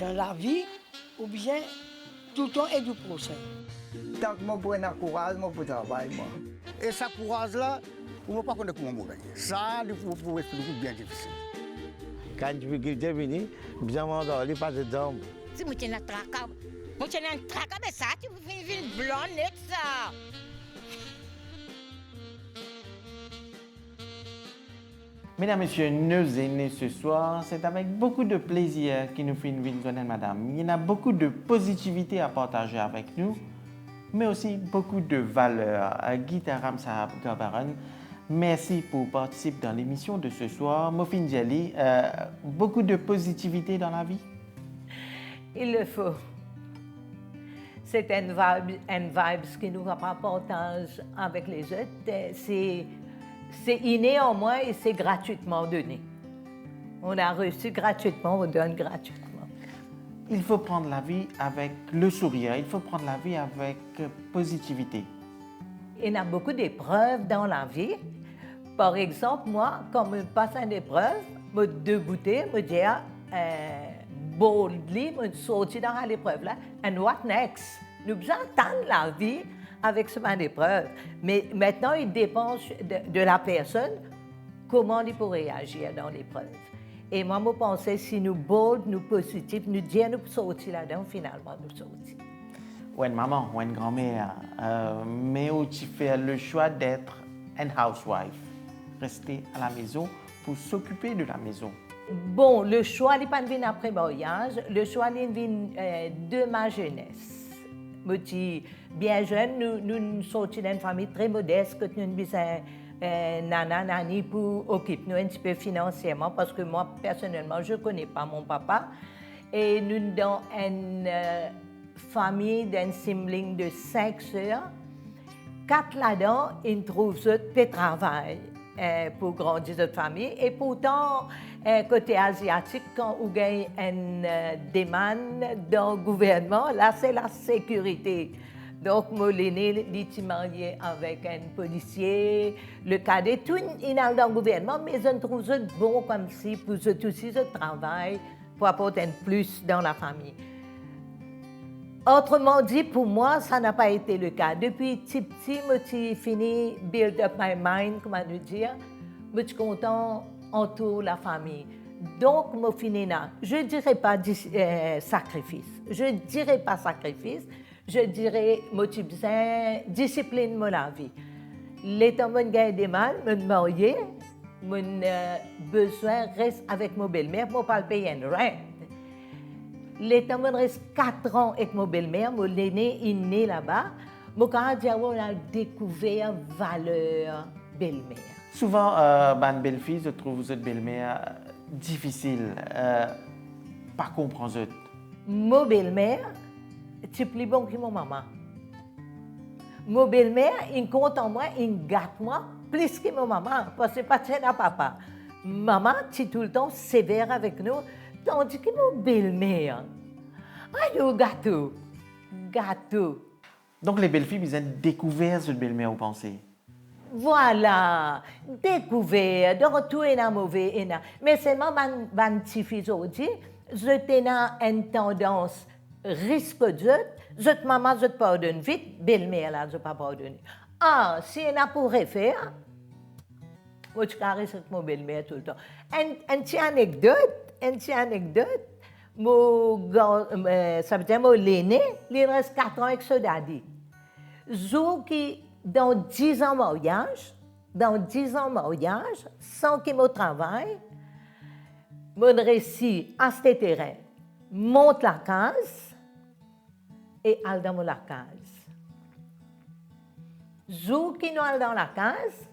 dans la vie ou bien tout le temps et du procès. Tant que je prends un courage, je peux travailler. Et ce courage-là, on ne peut pas connaître comment gagner. Ça, il faut expliquer bien difficile. Quand la difficulté vient, bien m'endors, il passe dedans. Si je tiens un traca, mais ça, tu fais une blonde net ça. Mesdames, Messieurs, nos aînés ce soir, c'est avec beaucoup de plaisir que nous finissons connaître Madame. Il y a beaucoup de positivité à partager avec nous, mais aussi beaucoup de valeurs. Gita Ramsa Gabaran, merci pour participer dans l'émission de ce soir. Mofin Djeli, beaucoup de positivité dans la vie? Il le faut. C'est une vibe qui nous partage avec les autres. C'est inné en moi et c'est gratuitement donné. On a reçu gratuitement, on donne gratuitement. Il faut prendre la vie avec le sourire, il faut prendre la vie avec positivité. Il y a beaucoup d'épreuves dans la vie. Par exemple, moi, quand je passe une épreuve, je déboutais, je dis boldly, je sortis dans l'épreuve là. And what next? Nous attendons la vie avec ce genre d'épreuve. Mais maintenant, il dépend de la personne, comment il peut réagir dans l'épreuve. Et moi, je pensais, si nous bold, nous positifs, nous disons, nous sortir là-dedans, finalement, nous sortir. Ou une maman, ou une grand-mère, mais où tu fais le choix d'être une housewife, rester à la maison pour s'occuper de la maison. Bon, le choix n'est pas venu après mariage, le choix est venu de ma jeunesse. Je suis bien jeune, nous sommes d'une famille très modeste, que nous avons nana, nani pour occuper nous un petit peu financièrement, parce que moi, personnellement, je ne connais pas mon papa. Et nous avons une famille d'un sibling de 5 sœurs. 4 là-dedans, ils trouvent peu de travail pour grandir cette famille. Et pourtant, côté asiatique, quand on gagne une demande dans le gouvernement, là, c'est la sécurité. Donc, mon aîné, il est marié avec un policier, le cadet, tout est dans le gouvernement, mais je trouve ça bon comme si, pour eux aussi, je travaille pour apporter un plus dans la famille. Autrement dit, pour moi, ça n'a pas été le cas. Depuis petit, j'ai fini build up my mind, comment nous dire. Je suis content entoure la famille. Donc, je finis là. Je ne dirais pas sacrifice. Je ne dirais pas sacrifice. Je dirais discipline de la vie. L'état où je des mal, je me marier, mon besoin reste avec ma belle-mère pour ne pas payer un rent. L'état où je reste 4 ans avec ma belle-mère, mon aîné est né là-bas, je a découvert la valeur belle-mère. Souvent, ma belle-fille, je trouve cette belle-mère difficile, pas comprendre. Ma belle-mère, c'est plus bon que ma maman. Ma belle-mère, il compte en moi, il gâte moi plus que ma maman, parce que c'est pas à papa. Maman, c'est tout le temps sévère avec nous, tandis que ma belle-mère, aïe, gâteau, gâteau. Donc, les belles-filles, ils ont découvert cette belle-mère, vous pensez? Voilà, découvert, de retour est mauvais. Mais c'est moi, mon petit-fils aujourd'hui, j'étais dans une tendance risque de maman, je te pardonne vite, belle-mère, là, je ne pas pardonner. Ah, si on a pour refaire, moi, je caresse avec mon belle-mère tout le temps. Une petite anecdote, ça veut dire que l'aîné, il reste 4 ans avec ce daddy. Jour qui, dans 10 ans mariage, sans qu'il me travaille, mon récit à ce terrain, monte la case et al dans la case. Jour qui nous al dans la case,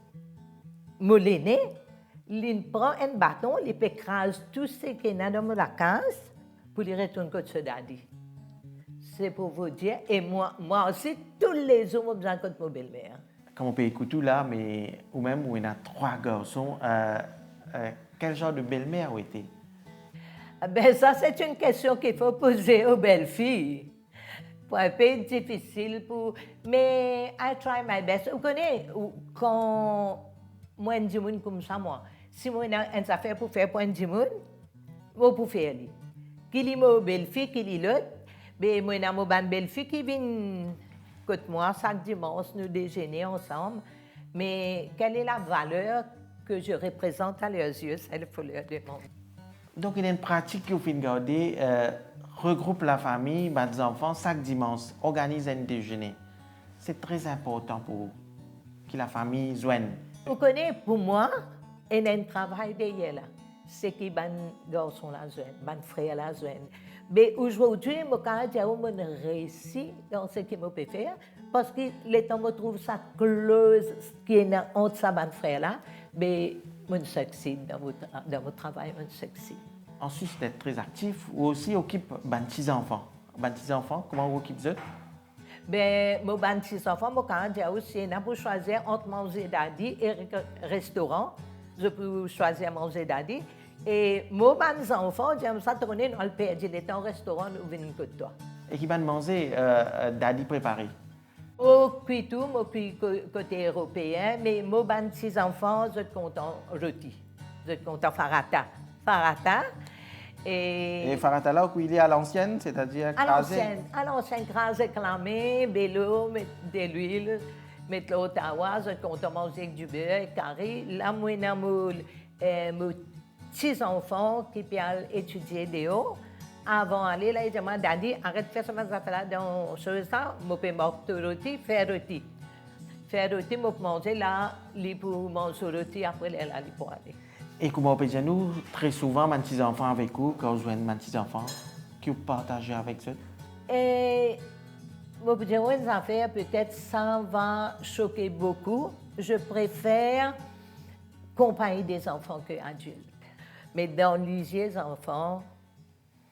mon l'aîné, il prend un bâton, il écrase tout ce qui est dans la case pour lui retourner contre ce daddy. C'est pour vous dire, et moi aussi, tous les jours, je besoin contre ma belle-mère. Comme on peut écouter là, mais ou même où il y a 3 garçons, quel genre de belle-mère vous été? Ben ça, c'est une question qu'il faut poser aux belles-filles. C'est un peu difficile pour... Mais I try my best. Vous connaissez, quand moi, je dis comme ça, moi, si moi, j'ai une affaire pour faire pour un monde, je peux faire. Qui est ma belle-fille, qui est l'autre. Mais moi, j'ai ma belle-fille qui vient côté moi chaque dimanche, nous déjeuner ensemble. Mais quelle est la valeur que je représente à leurs yeux, c'est il faut leur demander. Donc, il y a une pratique que vous faites garder, regroupe la famille, les enfants, chaque dimanche, organise un déjeuner. C'est très important pour vous, que la famille joigne. Vous connaissez, pour moi, il y a un travail derrière là. C'est que les garçons la joignent, les frères la joignent. Mais aujourd'hui, je réussi dans ce que je peux faire parce que les temps me trouve ça close qui est entre ça les frères là, mais je succède dans mon travail, je succède. En sus d'être très actif, vous aussi occupez les petits enfants. Les petits enfants, comment vous occupez eux? Ben, mes petits enfants, je aussi, je peux choisir entre manger daddy et restaurant. Je peux choisir manger daddy. Et mes petits enfants, j'aime ça tourner dans le pays, les temps au restaurant, nous venons que toi. Et qui va manger daddy préparé? Au tout, côté européen, mais mes petits enfants, je suis content rôti. Je suis content farata. Farata. Et farata là, il est à l'ancienne, c'est-à-dire crasé? À l'ancienne, crasé, clamé, bélo, mettre de l'huile, mettre l'Ottawa, je suis content manger avec du beurre, carré. Là, moi, j'ai mes petits-enfants qui peuvent étudier dehors. Avant d'aller, là, ils demandent, Daddy, arrête de faire ce affaire-là dans ce temps, je peux manger rôti, faire rôti. Faire rôti, je peux manger là, pour manger rôti, après, là, pour aller. Et comment nous très souvent, mes petits-enfants avec vous, quand vous jouez mes petits-enfants, que vous partagez avec eux? Et je peux dire une affaire, peut-être ça va choquer beaucoup. Je préfère accompagner des enfants que adultes. Mais dans les yeux des enfants,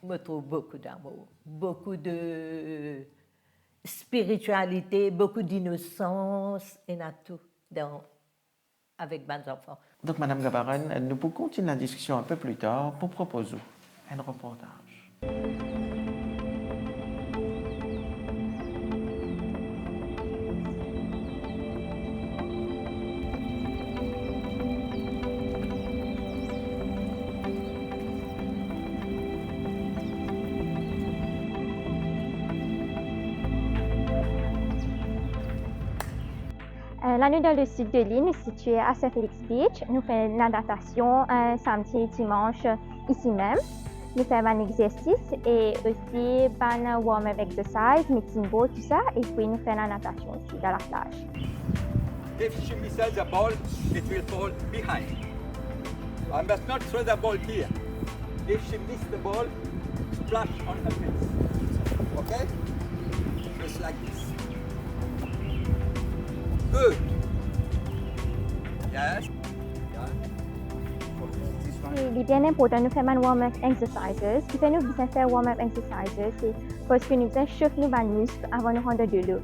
je trouve beaucoup d'amour, beaucoup de spiritualité, beaucoup d'innocence, et tout avec mes enfants. Donc, Madame Gabaran, nous pouvons continuer la discussion un peu plus tard pour proposer un reportage. Là, nous dans le sud de l'île, situé à Saint-Félix Beach. Nous faisons la natation un samedi et dimanche ici même. Nous faisons un exercice et aussi un warm-up exercise, mixing bowl, tout ça. Et puis nous faisons la natation aussi dans la plage. If she misses the ball, it will fall behind. I must not throw the ball here. If she misses the ball, splash on her face. Okay? Just like this. Good. Yes. Il est bien important de faire un warm-up exercises. Ce qui fait nous besoin faire warm-up exercises, c'est parce que nous devons chauffer nos muscles avant de rentrer de l'eau.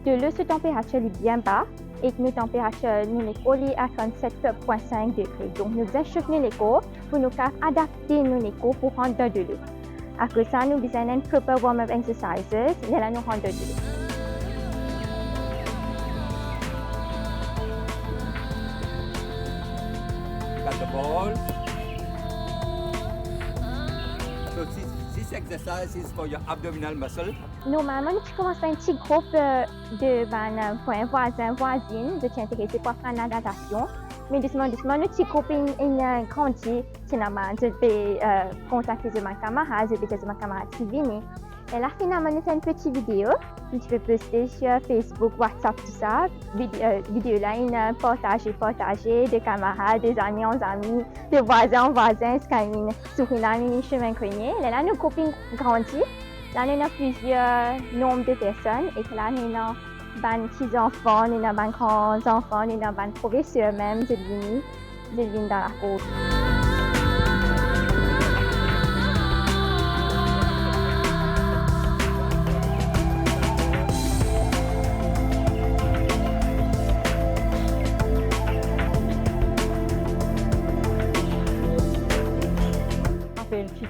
De l'eau, cette température est bien bas et que nos températures nous est à 37,5 degrés. Donc, nous devons chauffer les corps pour nous adapter nos corps pour rentrer de l'eau. Après ça, nous besoin d'un proper warm-up exercises et là, nous rentrons de l'eau. Got the ball. So this exercise is for your abdominal muscle. Normalement, nous commençons un petit groupe de voisins, voisines, de t'intéresser pour faire la natation. Mais doucement, notre petit groupe il grandit. C'est normal, je vais contacter ma camarade, je vais dire à ma camarade qui vient. Et là, finalement, nous faisons une petite vidéo. Tu peux poster sur Facebook, WhatsApp, tout ça. Vidéo là, il a partagé des camarades, des amis en amis, de voisins en voisins, ce qu'il y a sur une chemin cogné. Et là, nos copines grandissent. Là, nous avons plusieurs nombres de personnes. Et là, nous avons des petits enfants, nous avons des grands enfants, nous avons des professeurs même, de venir dans la cour.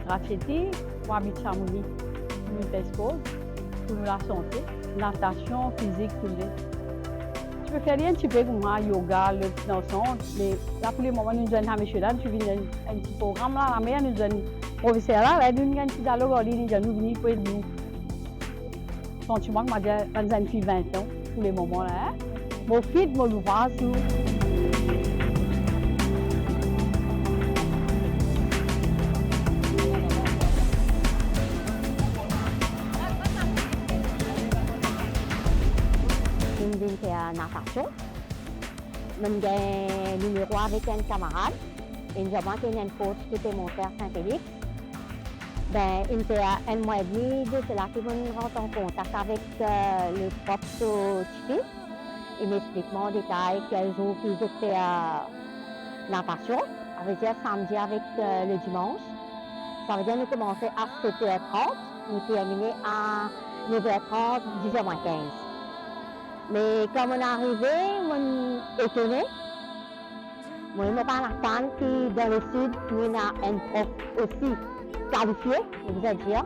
Racheti, pour habiter Chamouni, nous faisons sport, pour la santé, natation, physique, tout le. Tu peux faire un petit peu comme moi, yoga, le dansant, mais là pour le moment nous avons un monsieur là, tu viens un petit programme là, la mère nous donne professeur là, nous avons un petit dialogue, nous venons pour nous. Sentiment que ma jeune fille 20 ans, tous les moments là. Mon fils, mon ouvrage, tout. Je viens faire natation. Je suis numéro avec un camarade. Et je suis un coach qui était mon frère Saint-Félix. Il fait un mois et demi de cela que je rentre en contact avec le prof Chifi. Il m'explique en détail quel jour qu'il fait natation. Ça veut dire samedi avec le dimanche. Ça veut dire nous commencer à 7h30, nous terminer à 9h30, 10h15. Mais quand on est arrivé, on est étonné. Moi, je ne suis pas la femme qui, dans le sud, nous avons un prof aussi qualifié, je vous ai dit.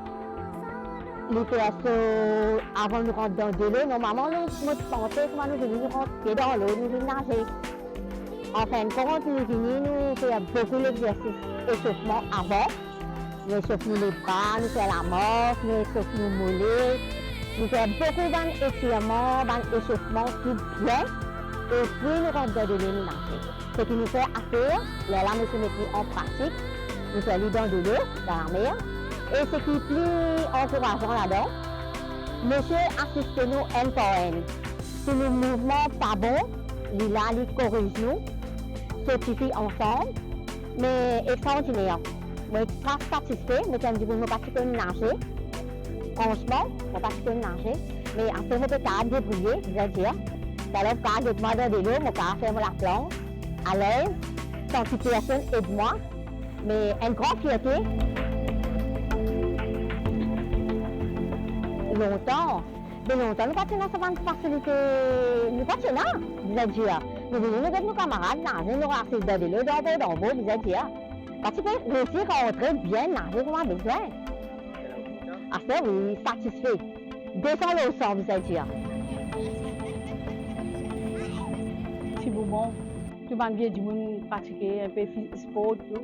Il était avant de rentrer dans l'eau. Normalement, nous pensons comment nous venons rentrer dans l'eau, nous venons nager. En fin de compte, nous venons faire beaucoup d'exercices d'échauffement avant. Nous échauffons les bras, nous faisons la morse, nous échauffons les mollets. Nous faisons beaucoup d'étirements, d'échauffements tout bien. Et puis nous rentrons dans l'eau, nous nager. Ce qui nous fait affaire, là, nous mettons en pratique. Nous faisons dans de l'eau, dans la mer. Et ce qui est plus encourageant là-dedans, monsieur assiste-nous un par un. Si le mouvement n'est pas bon, il a les corrige nous, certifie ensemble, mais extraordinaire. Je suis très satisfait, mais je ne pas si nager. Franchement, je ne pas si nager, mais après, je peux débrouiller, je veux dire. Alors, quand je demande de l'eau, je peux faire la planche, à l'aise, sans que personne aide moi, mais une grande fierté. Longtemps, nous pas dans cette facilité, nous pas là, vous êtes dire. Nous venons avec nos camarades nager, nous restons dans l'eau, dans l'eau, vous êtes dire. Parce que réussir à rentrer bien nager comme on a besoin. À ça, oui, satisfait. 200 l'eau sans, vous êtes dire. Si vous bon, tout le monde vient du monde pratiquer un peu de sport, tout.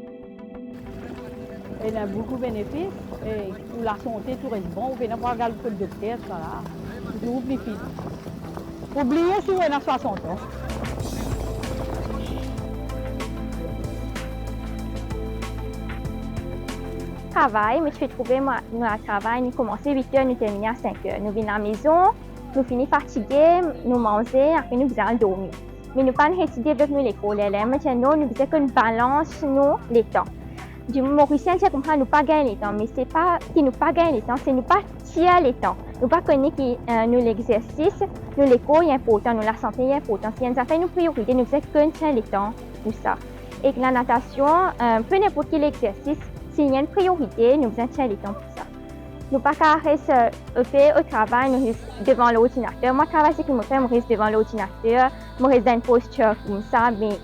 Il y a beaucoup de bénéfices. Et pour la santé, tout reste bon. Vous venez voir regarder le docteur, ça là. Vous oubliez plus. Oubliez si vous êtes à 60 ans. Travail, mais je fais trouver notre travail. Nous commençons à 8h, nous terminons à 5h. Nous venons à la maison, nous finissons fatigués, nous mangeons, après nous faisons dormir. Mais nous ne pouvons pas étudier avec nous l'école. Maintenant, nous faisons qu'une balance, nous, les temps. Du Mauricien, je comprends, nous pas gagner les temps, mais c'est pas que nous pas gagner les temps, c'est nous pas tirer les temps. Nous pas connaître que nous l'exercice, nous l'école est important, nous la santé est important. Si nous avons une priorité, nous faisons que tirer les temps pour ça. Et que la natation, peu n'importe quel exercice, s'il y a une priorité, nous faisons tirer les temps pour ça. Nous pas qu'à rester au travail, nous restons devant l'ordinateur. Moi, le travail, c'est que je fais, je reste devant l'ordinateur, je reste dans une posture comme ça, mais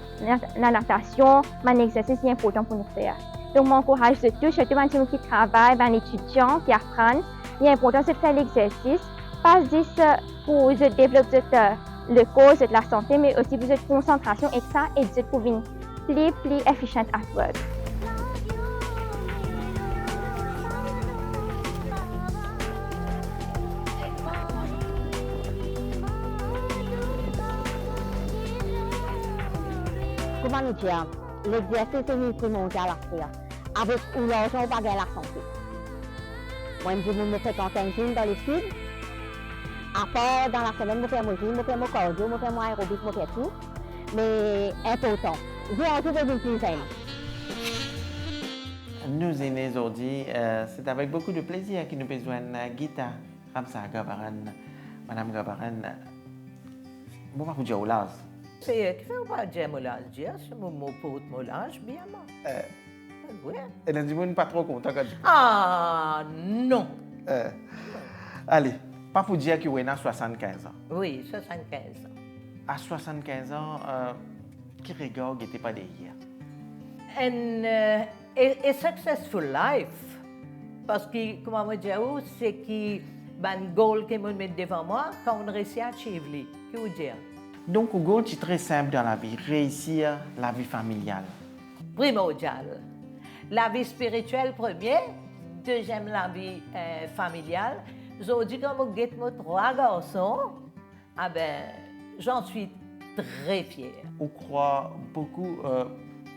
la natation, mon exercice est important pour nous faire. Donc, je m'encourage de tout, surtout les gens qui travaillent, les étudiants qui apprennent. Il est important de faire l'exercice, pas juste pour développer le corps, la santé, mais aussi pour votre concentration et ça, et pour une plus efficient at work. Comment nous dire? L'exercice est primordial à faire. Avec l'argent, on ne peut pas gagner la santé. Moi, je me fais quand un gym dans le sud. Après, dans la semaine, je fais mon gym, je fais mon cardio, je fais mon aérobic, je fais tout. Mais important. J'ai envie de plus saine. Nous aînés aujourd'hui, c'est avec beaucoup de plaisir que nous besoin de Gita Ramsa Gabaran, Madame Gabaran. Bon, pas vous dire au las. C'est qui fait pas dire molage, c'est mon mot pour molage, bien moi. Oui. Et nous disons pas trop content quand Ah non. Allez, pas pour dire que vous avez 75 ans. Oui, 75 ans. À 75 ans, qui regarde n'était pas derrière? A successful life. Parce que, comment me dire, c'est que le goal que je me mets devant moi, quand on réussit à achieve, que vous dire? Donc, le goal est très simple dans la vie, réussir la vie familiale. Primordial. La vie spirituelle, premier. Deuxième, la vie familiale. Aujourd'hui, comme on guette mes 3 garçons, ah ben, j'en suis très fière. On croit beaucoup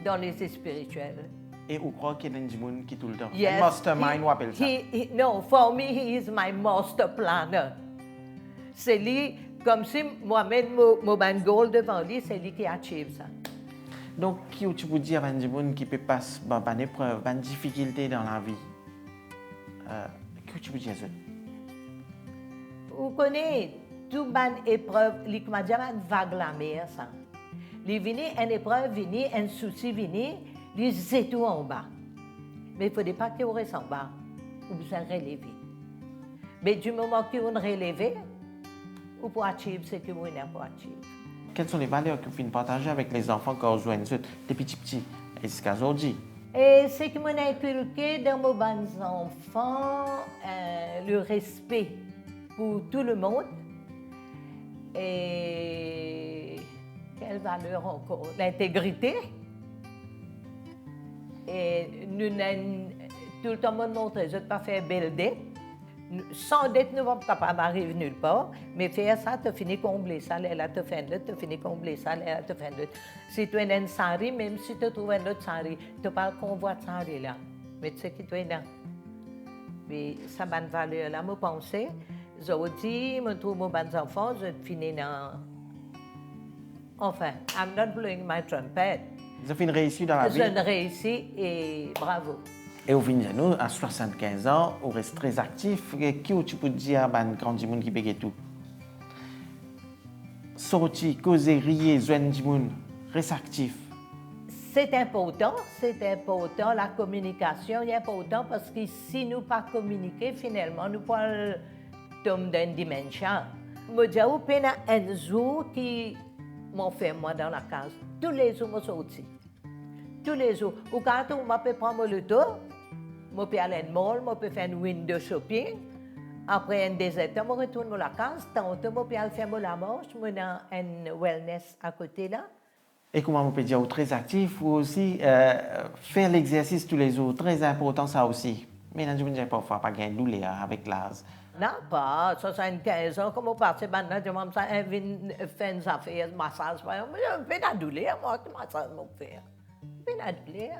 Dans les spirituels. et on croit qu'il y a des gens qui tout le temps. Yes, Mastermind, on appelle ça. No, for me, he is my master planner. C'est lui, comme si moi-même, mon goal devant lui, c'est lui qui achieve ça. Donc, qui tu peux dire à des gens qui peuvent passer par une épreuve, par une difficulté dans la vie? Que tu peux dire ça? Vous connaissez, toute bonne épreuve, il m'a dit une vague la mer, ça. Il vient, une épreuve vient, un souci vient, il c'est tout en bas. Mais il ne faut pas qu'il reste en bas, ou besoin de relever. Mais du moment que vous relevez, vous pouvez achieve ce que vous n'avez pas achieve. Quelles sont les valeurs que vous pouvez partager avec les enfants quand vous jouez des petits jusqu'à aujourd'hui? Et ce qui m'a inculqué dans mes bons enfants, le respect pour tout le monde. Et quelle valeur encore? L'intégrité. Et nous n'avons tout le temps montré, je ne pas faire belle dette. Sans dette, nous ne sommes pas capables d'arriver nulle part. Mais faire ça, tu finis combler ça, là, tu fais l'autre, tu finis combler ça, là, tu fais l'autre. Si tu as une sari, même si tu trouves un autre sari, tu parles qu'on voit sari là. Mais tu sais qui tu es là. Mais ça m'a une valeur là, je pensais. Je dis, je trouve mes bons enfants, je finis dans. Enfin, I'm not blowing my trumpet. Vous avez une réussite dans la vie? Je ne réussis et bravo. Et au final, nous, à 75 ans, on reste très actif. Qui tu peux dire à un grand monde qui paye tout? Sortir, causer, rire, joindre du monde, reste actif. C'est important, la communication est importante parce que si nous ne pas communiquer, finalement, nous pouvons tomber dans une dimension. Je dis, un jour qui m'ont fait moi dans la case. Tous les jours, je suis sorti. Tous les jours. Ou quand on peut prendre le tour, je peux aller à mall, je peux faire un window shopping. Après un désert, je retourne à la case. Tantôt, je peux aller faire la marche. Je suis dans un wellness à côté là. Et comment on peut dire très actif ou aussi faire l'exercice tous les jours, très important ça aussi. Mais je ne dis pas parfois pas gagner douleur avec l'âge. Non, pas 75 ans, comme on passe maintenant, je m'en fais une affaire, un massage. Je fais la douleur, moi, que massage mon faire. Je fais la douleur.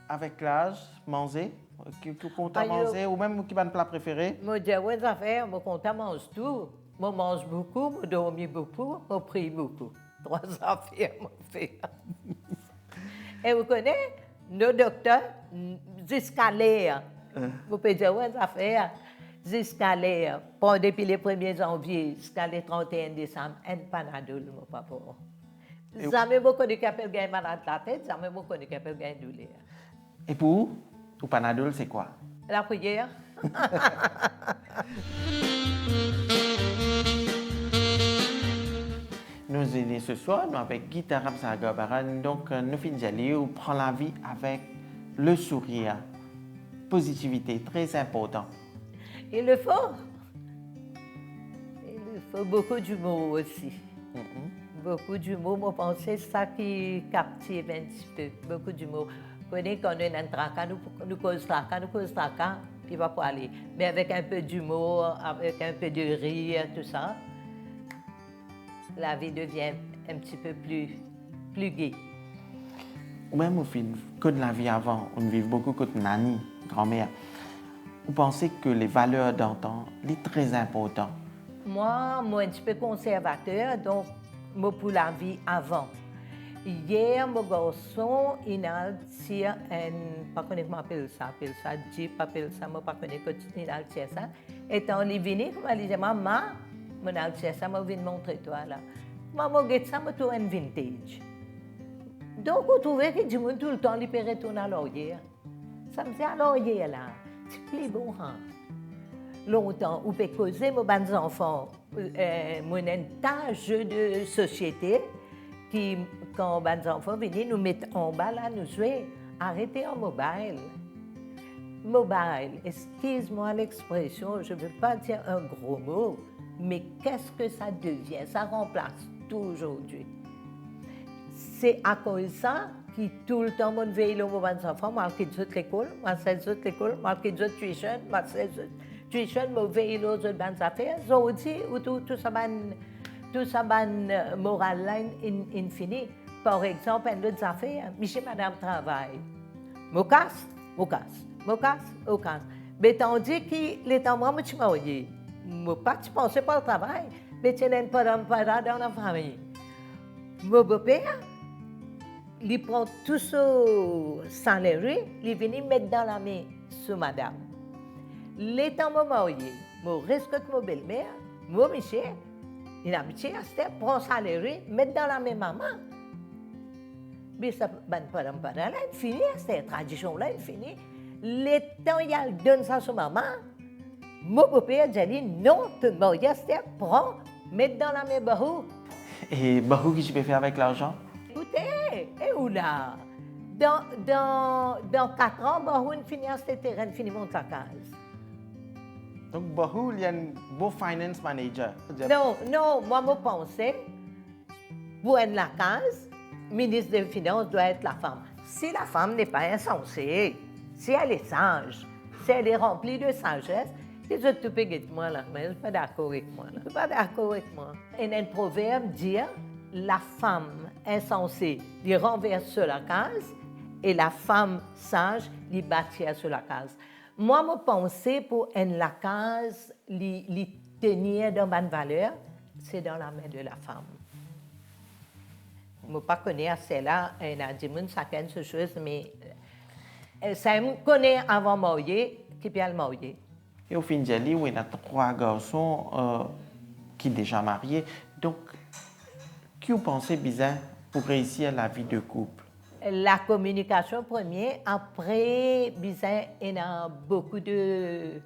Avec l'âge, manger, qui compte à manger ou même qui va un plat préféré? Je dis, oui, affaires, je compte à manger tout. Je mange beaucoup, je dors beaucoup, je prie beaucoup. 3 affaires, je fais. Et vous connaissez, nos docteurs, jusqu'à l'air, vous pouvez dire, oui, affaires. Jusqu'à l'air, depuis le 1er janvier jusqu'à le 31 décembre, un panadol, mon papa. Jamais je connais quelqu'un qui est malade de la tête, jamais je connais quelqu'un qui est douleur. Et pour vous, le panadol, c'est quoi? La prière. Nous sommes ce soir, nous avec Gita Ramsagabaran, donc nous finissons on prend la vie avec le sourire. Positivité, très important. Il le faut. Il faut beaucoup d'humour aussi. Beaucoup d'humour, je pense que c'est ça qui captive un petit peu. Beaucoup d'humour. Vous connaissez, quand on est un tracas, nous causons tracas, puis il va pas aller. Mais avec un peu d'humour, avec un peu de rire, tout ça, la vie devient un petit peu plus gaie. Ou même au film, que de la vie avant, on vit beaucoup comme Nani, grand-mère. Vous pensez que les valeurs d'antan sont très importantes? Moi, je suis un petit peu conservateur, donc moi pour la vie avant. Hier, mon garçon, il a tiré pas qu'on appelle ça, Jeep, appelle ça, moi pas qu'on il a tiré ça. Et quand il est venu, il a dit, maman, mon a tiré ça, je viens montrer toi là. Maman, regarde ça, je trouve un vintage. Donc, vous trouvez que du monde tout le temps, il peut retourner à l'arrière. Ça me dit à l'arrière là. C'est plus bon, hein? Longtemps, on peut causer, mes bons enfants, mon tâche de société qui, quand les bons enfants viennent nous mettre en bas, là, nous jouer, arrêtez en mobile. Mobile, excuse-moi l'expression, je ne veux pas dire un gros mot, mais qu'est-ce que ça devient? Ça remplace tout aujourd'hui. C'est à cause de ça qui tout le temps mon veille aux enfants, moi qui toute l'école, moi c'est toute l'école, moi qui toute tuition, moi c'est tuition, moi veille aux autres bonnes affaires, ça aussi ou tout ça moral là infini. Par exemple, une autre affaire, Michel madame travaille. Mo casse. Mais tandis que les temps moi je suis marié. Moi pas tu pensais pas au travail, mais tu n'es pas dans la famille. Mon beau-père, il prend tout ce salaire, il vient mettre dans la main sur madame. L'étant mon marié, mon respecte mon belle-mère, mon Michel, il a mis à ce prend salaire, mettre dans la main maman. Mais ça là, il finit, cette tradition-là, il finit. L'étant il donne ça sur maman, mon beau-père dit non, tu me marié, prends, mettre dans la main Bahou. Et Bahou, qu'est-ce que tu peux faire avec l'argent? Écoutez, et où là? Dans 4 ans, Bahou finit ce terrain, finit monte sa case. Donc Bahou, il y a un beau finance manager. Non, moi, je pensais, pour être la case, ministre des Finances doit être la femme. Si la femme n'est pas insensée, si elle est sage, si elle est remplie de sagesse, les autres tu peux guetter moi là, mais je ne suis pas d'accord avec moi. Je ne suis pas d'accord avec moi. Et un proverbe dit la femme insensée lui renverse sur la case et la femme sage lui bâtit sur la case. Moi, je pensais pour la case, lui tenir dans ma valeur, c'est dans la main de la femme. Je ne pas connais assez là, et a dit ça quelque chose, mais ça me connaît avant de marier, qui peut le marier. Et au fin de il y a 3 garçons qui sont déjà mariés. Donc, qu'est-ce que vous pensez bizarre pour réussir la vie de couple? La communication première, après, bizarre, il y a beaucoup de...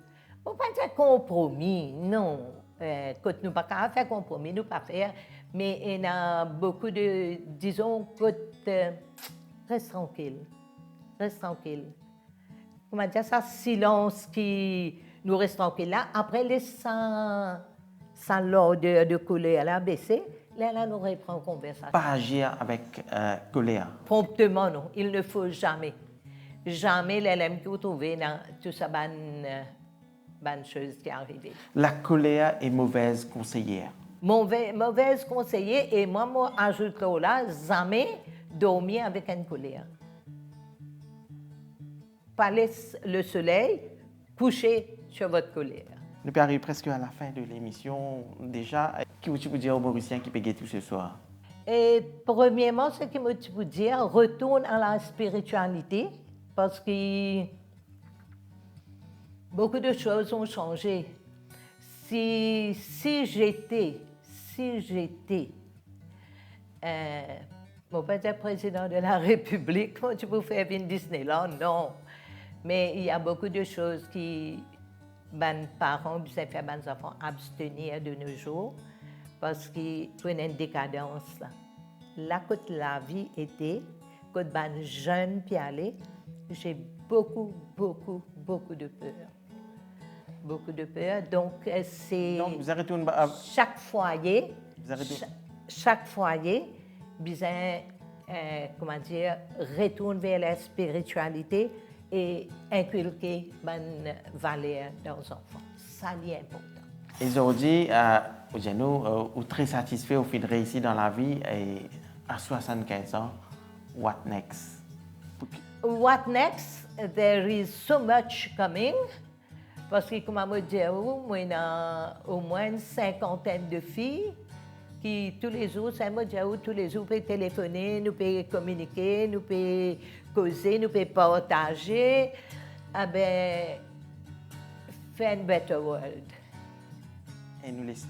On ne peut pas dire compromis, non. Quand nous ne pouvons pas faire compromis, nous ne pouvons pas faire, mais il y a beaucoup de, disons, reste tranquille. Comment dire ça, silence qui nous reste tranquille là. Après, les sans l'ordre de colère là baissé, là, nous reprend une conversation. Pas agir avec colère. Promptement, non. Il ne faut jamais. Jamais l'élève que vous trouvez dans tout ça, bonne chose qui est arrivée. La colère est mauvaise conseillère. Mauvaise conseillère, et moi, ajoute là, jamais dormir avec une colère. Pas laisser le soleil coucher sur votre colère. Nous arrivons presque à la fin de l'émission. Déjà, qu'est-ce que tu peux dire aux Mauriciens qui payent tout ce soir? Et premièrement, ce que je peux dire, retourne à la spiritualité, parce que beaucoup de choses ont changé. Si j'étais, mon père président de la République, moi, tu peux faire une Disneyland, non. Mais il y a beaucoup de choses qui, mes parents, ça fait mes enfants abstenir de nos jours, parce qu'il y a une décadence là. Là, quand la vie était, quand les jeunes puis aller, j'ai beaucoup de peur. Beaucoup de peur. Donc, c'est. Donc, vous arrêtez chaque foyer, comment dire, retourne vers la spiritualité et inculquer une valeur dans les enfants. Ça, c'est important. Et aujourd'hui, vous êtes très satisfait au fait de réussir dans la vie et à 75 ans, what next? What next? There is so much coming. Parce que, comme je dis, moi, il y a au moins une 50aine de filles qui, tous les jours, tous les jours, peuvent téléphoner, nous peuvent communiquer, nous peuvent causer, nous peuvent partager. Ah ben, faire une better world. Et nous laissons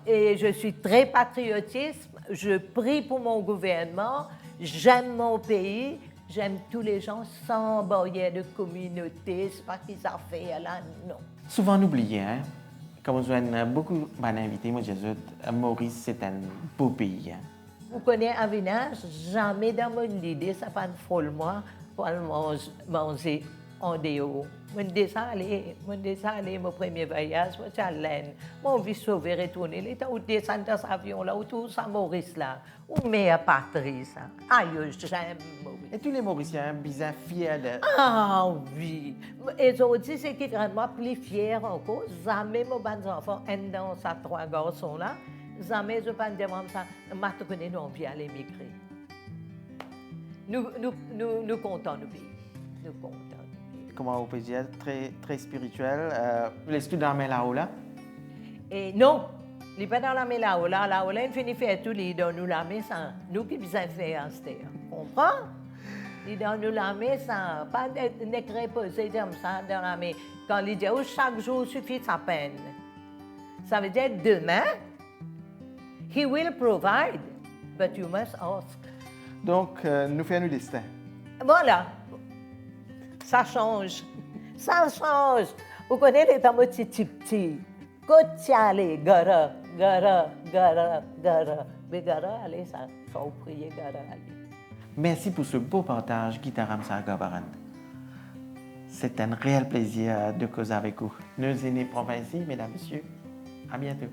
et je suis très patriotique, je prie pour mon gouvernement, j'aime mon pays, j'aime tous les gens sans barrière de communauté, c'est pas qu'ils ont fait là, non. Souvent oublié, hein? Comme je vois beaucoup d'invités, moi je dis Maurice, c'est un beau pays. Hein? Vous connaissez un village, jamais dans mon idée, ça pas une folle moi pour manger en déo. Je descends aller mon premier voyage, je suis à Laine. Mon vie sauver retourner. L'état où descendre dans cet avion là, où tout ça Maurice là, où mère Patrice. Aïe, j'aime Maurice. Et tous les Mauriciens bien fiers de... Ah oui. Et aujourd'hui, c'est qui vraiment plus fier encore. Jamais mes bons enfants, un dans ces 3 garçons là, jamais je peux dire ça, je connais non plus à l'émigrer. Nous comptons nous pays. Nous comptons. Comment on peut dire, très spirituel. Les students mais là-haut là? Et non, il n'est pas dans la main là-haut là, il finit faire tout, il donne nous la main sans, nous qui besoin faire en terre. Comprends? Il donne nous la main sans, pas ne reposer comme ça dans la main. Quand il dit, oh, chaque jour suffit sa peine. Ça veut dire demain, he will provide, but you must ask. Donc, nous faisons le destin. Voilà. Ça change. Ça change. Vous connaissez les temps petit. Quand allez, gara. Mais gara, allez, ça faut prier, gara, allez. Merci pour ce beau partage, Gita Ramsa Gabaran. C'est un réel plaisir de causer avec vous. Nos aînés provinciaux, mesdames, messieurs, à bientôt.